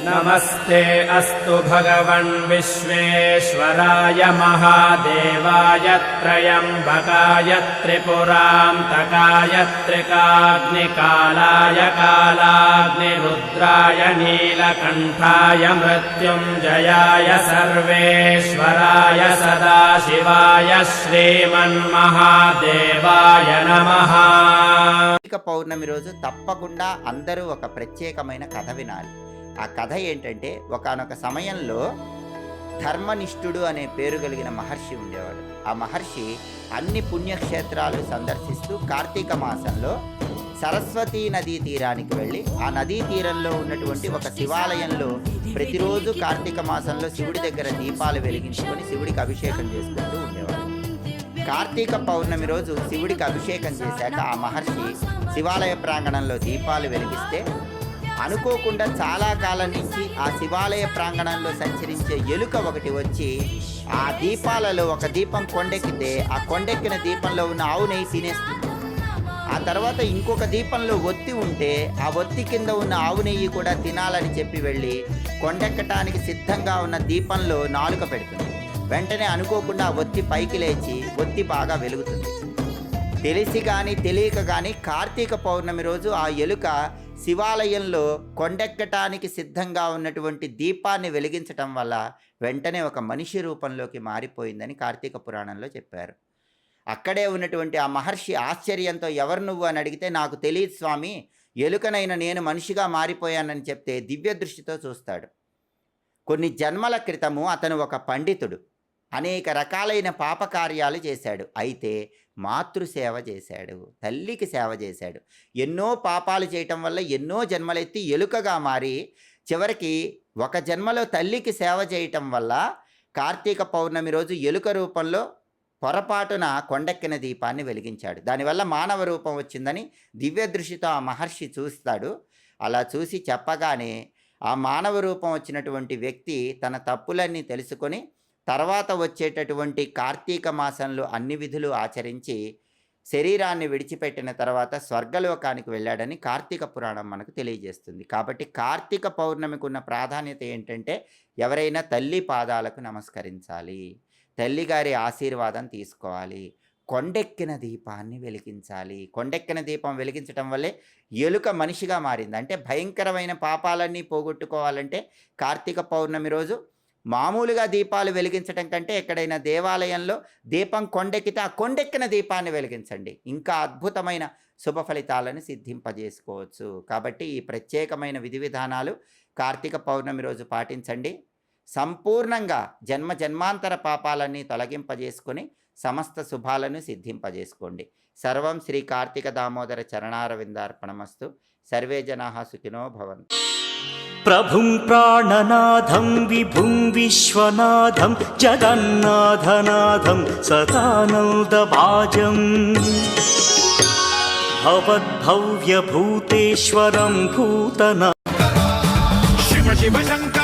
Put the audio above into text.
नमस्ते अस्तु भगवन् विश्वेश्वराय महादेवाय त्र्यम्बकाय त्रिपुरान्तकाय त्रिकाग्निकालाय कालाग्निरुद्राय नीलकण्ठाय मृत्युञ्जयाय सर्वेश्वराय सदाशिवाय श्रीमन्महादेवाय नमः। పౌర్ణమి రోజు తప్పకుండా అందరూ ఒక ప్రత్యేకమైన కథ వినాలి. ఆ కథ ఏంటంటే, ఒకానొక సమయంలో ధర్మనిష్ఠుడు అనే పేరు కలిగిన మహర్షి ఉండేవాడు. ఆ మహర్షి అన్ని పుణ్యక్షేత్రాలు సందర్శిస్తూ కార్తీక మాసంలో సరస్వతీ నదీ తీరానికి వెళ్ళి ఆ నదీ తీరంలో ఉన్నటువంటి ఒక శివాలయంలో ప్రతిరోజు కార్తీక మాసంలో శివుడి దగ్గర దీపాలు వెలిగించుకొని శివుడికి అభిషేకం చేసుకుంటూ ఉండేవాడు. కార్తీక పౌర్ణమి రోజు శివుడికి అభిషేకం చేశాక ఆ మహర్షి శివాలయ ప్రాంగణంలో దీపాలు వెలిగిస్తే అనుకోకుండా చాలా కాలం నుంచి ఆ శివాలయ ప్రాంగణంలో సంచరించే ఎలుక ఒకటి వచ్చి ఆ దీపాలలో ఒక దీపం కొండెక్కితే ఆ కొండెక్కిన దీపంలో ఉన్న ఆవు నెయ్యి తినేస్తుంది. ఆ తర్వాత ఇంకొక దీపంలో ఒత్తి ఉంటే ఆ ఒత్తి కింద ఉన్న ఆవు నెయ్యి కూడా తినాలని చెప్పి వెళ్ళి కొండెక్కటానికి సిద్ధంగా ఉన్న దీపంలో నాలుక పెడుతుంది. వెంటనే అనుకోకుండా ఆ ఒత్తి పైకి లేచి ఒత్తి బాగా వెలుగుతుంది. తెలిసి కానీ తెలియక కానీ కార్తీక పౌర్ణమి రోజు ఆ ఎలుక శివాలయంలో కొండెక్కటానికి సిద్ధంగా ఉన్నటువంటి దీపాన్ని వెలిగించటం వల్ల వెంటనే ఒక మనిషి రూపంలోకి మారిపోయిందని కార్తీక పురాణంలో చెప్పారు. అక్కడే ఉన్నటువంటి ఆ మహర్షి ఆశ్చర్యంతో, ఎవరు నువ్వు అని అడిగితే, నాకు తెలియదు స్వామి, ఎలుకనైన నేను మనిషిగా మారిపోయానని చెప్తే దివ్య దృష్టితో చూస్తాడు. కొన్ని జన్మల క్రితము అతను ఒక పండితుడు, అనేక రకాలైన పాపకార్యాలు చేశాడు. అయితే మాతృసేవ చేశాడు, తల్లికి సేవ చేశాడు. ఎన్నో పాపాలు చేయటం వల్ల ఎన్నో జన్మలెత్తి ఎలుకగా మారి చివరికి ఒక జన్మలో తల్లికి సేవ చేయటం వల్ల కార్తీక పౌర్ణమి రోజు ఎలుక రూపంలో పొరపాటున కొండెక్కిన దీపాన్ని వెలిగించాడు. దానివల్ల మానవ రూపం వచ్చిందని దివ్య దృష్టితో ఆ మహర్షి చూస్తాడు. అలా చూసి చెప్పగానే ఆ మానవ రూపం వచ్చినటువంటి వ్యక్తి తన తప్పులన్నీ తెలుసుకొని తర్వాత వచ్చేటటువంటి కార్తీక మాసంలో అన్ని విధులు ఆచరించి శరీరాన్ని విడిచిపెట్టిన తర్వాత స్వర్గలోకానికి వెళ్ళాడని కార్తీక పురాణం మనకు తెలియజేస్తుంది. కాబట్టి కార్తీక పౌర్ణమికి ఉన్న ప్రాధాన్యత ఏంటంటే, ఎవరైనా తల్లి పాదాలకు నమస్కరించాలి, తల్లిగారి ఆశీర్వాదం తీసుకోవాలి, కొండెక్కిన దీపాన్ని వెలిగించాలి. కొండెక్కిన దీపం వెలిగించడం వల్లే ఎలుక మనిషిగా మారింది. అంటే భయంకరమైన పాపాలన్నీ పోగొట్టుకోవాలంటే కార్తీక పౌర్ణమి రోజు మామూలుగా దీపాలు వెలిగించడం కంటే ఎక్కడైనా దేవాలయంలో దీపం కొండెక్కితే ఆ కొండెక్కిన దీపాన్ని వెలిగించండి. ఇంకా అద్భుతమైన శుభ ఫలితాలను సిద్ధింపజేసుకోవచ్చు. కాబట్టి ఈ ప్రత్యేకమైన విధి విధానాలు కార్తీక పౌర్ణమి రోజు పాటించండి. సంపూర్ణంగా జన్మాంతర పాపాలన్నీ తొలగింపజేసుకొని సమస్త శుభాలను సిద్ధింపజేసుకోండి. సర్వం శ్రీ కార్తీక దామోదర చరణారవిందార్పణమస్తు. సర్వే జనాః సుఖినో భవంతు. ప్రభుం ప్రాణనాథం విభుం విశ్వనాథం జగన్నాథనాథం సదానందభాజం భవద్భవ్యభూతేశ్వరం భూతనా శివ శివ శంకర